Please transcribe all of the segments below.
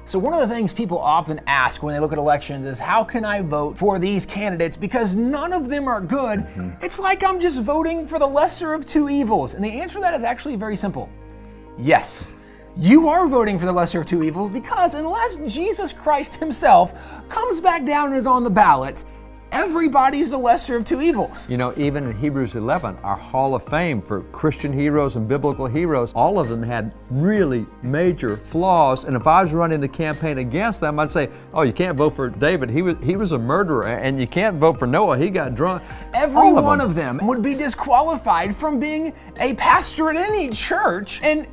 So one of the things people often ask when they look at elections is, how can I vote for these candidates because none of them are good? It's like I'm just voting for the lesser of two evils. And the answer to that is actually very simple. Yes, you are voting for the lesser of two evils, because unless Jesus Christ himself comes back down and is on the ballot, everybody's the lesser of two evils. You know, even in Hebrews 11, our Hall of Fame for Christian heroes and biblical heroes, all of them had really major flaws. And if I was running the campaign against them, I'd say, oh, you can't vote for David. He was a murderer. And you can't vote for Noah. He got drunk. Every one of them would be disqualified from being a pastor at any church. And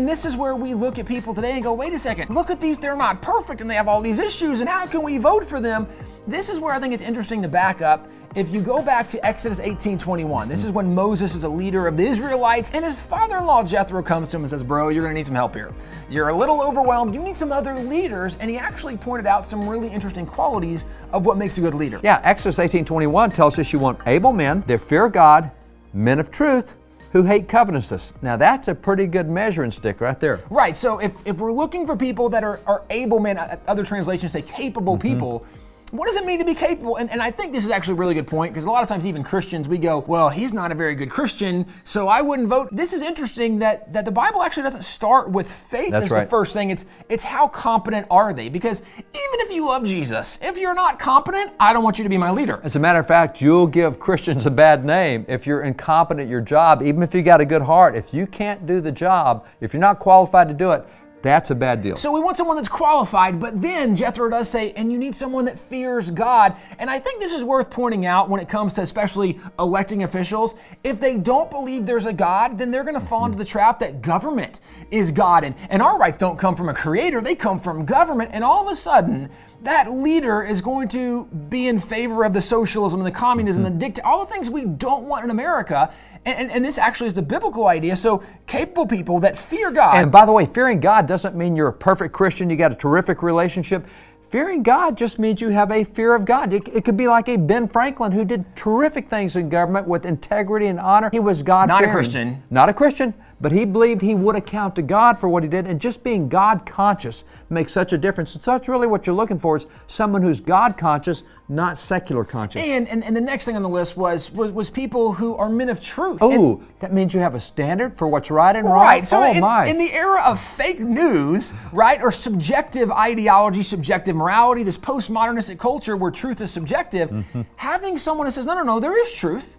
this is where we look at people today and go, wait a second, look at these, they're not perfect and they have all these issues, and how can we vote for them? This is where I think it's interesting to back up. If you go back to Exodus 18:21, this is when Moses is a leader of the Israelites, and his father-in-law Jethro comes to him and says, bro, you're gonna need some help here. You're a little overwhelmed, you need some other leaders, and he actually pointed out some really interesting qualities of what makes a good leader. Yeah, Exodus 18:21 tells us you want able men, they fear God, men of truth, who hate covetousness. Now that's a pretty good measuring stick right there. Right, so if we're looking for people that are able men, other translations say capable people, what does it mean to be capable? And I think this is actually a really good point, because a lot of times even Christians, we go, well, he's not a very good Christian, so I wouldn't vote. This is interesting that the Bible actually doesn't start with faith as the first thing. It's how competent are they? Because even if you love Jesus, if you're not competent, I don't want you to be my leader. As a matter of fact, you'll give Christians a bad name if you're incompetent at your job, even if you got a good heart. If you can't do the job, if you're not qualified to do it, that's a bad deal. So we want someone that's qualified, but then Jethro does say, and you need someone that fears God. And I think this is worth pointing out when it comes to especially electing officials. If they don't believe there's a God, then they're going to fall into the trap that government is God. And our rights don't come from a creator, they come from government. And all of a sudden, that leader is going to be in favor of the socialism and the communism, and the dictatorship, all the things we don't want in America. And this actually is the biblical idea. So capable people that fear God. And by the way, fearing God doesn't mean you're a perfect Christian, you got a terrific relationship. Fearing God just means you have a fear of God. It could be like a Ben Franklin who did terrific things in government with integrity and honor. He was God-fearing. Not a Christian. Not a Christian, but he believed he would account to God for what he did. And just being God-conscious makes such a difference. And so that's really what you're looking for, is someone who's God-conscious, not secular conscious. And the next thing on the list was people who are men of truth. Oh, that means you have a standard for what's right and wrong? Right. So my. In the era of fake news, right, or subjective ideology, subjective morality, this postmodernistic culture where truth is subjective, having someone who says, no, there is truth.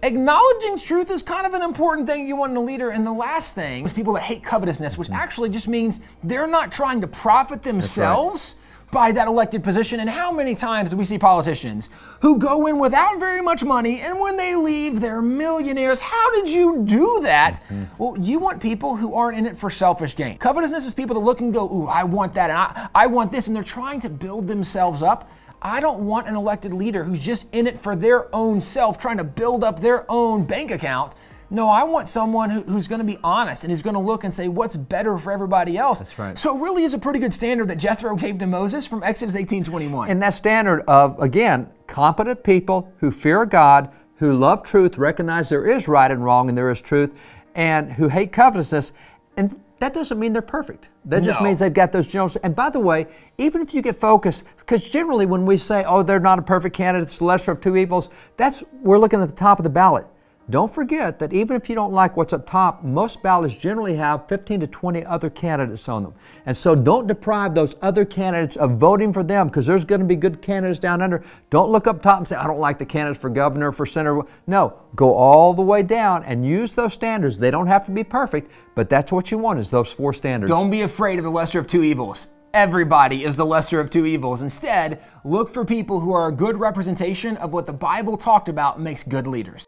Acknowledging truth is kind of an important thing you want in a leader. And the last thing is people that hate covetousness, which actually just means they're not trying to profit themselves by that elected position. And how many times do we see politicians who go in without very much money, and when they leave, they're millionaires? How did you do that? Well, you want people who aren't in it for selfish gain. Covetousness is people that look and go, ooh, I want that, and I want this, and they're trying to build themselves up. I don't want an elected leader who's just in it for their own self, trying to build up their own bank account. No, I want someone who's going to be honest and who's going to look and say what's better for everybody else. That's right. So it really is a pretty good standard that Jethro gave to Moses from Exodus 18:21. And that standard of, again, competent people who fear God, who love truth, recognize there is right and wrong and there is truth, and who hate covetousness. And that doesn't mean they're perfect. That just means they've got those general. And by the way, even if you get focused, because generally when we say, oh, they're not a perfect candidate, it's the lesser of two evils, we're looking at the top of the ballot. Don't forget that even if you don't like what's up top, most ballots generally have 15 to 20 other candidates on them. And so don't deprive those other candidates of voting for them, because there's going to be good candidates down under. Don't look up top and say, I don't like the candidates for governor, for senator. No, go all the way down and use those standards. They don't have to be perfect, but that's what you want, is those four standards. Don't be afraid of the lesser of two evils. Everybody is the lesser of two evils. Instead, look for people who are a good representation of what the Bible talked about makes good leaders.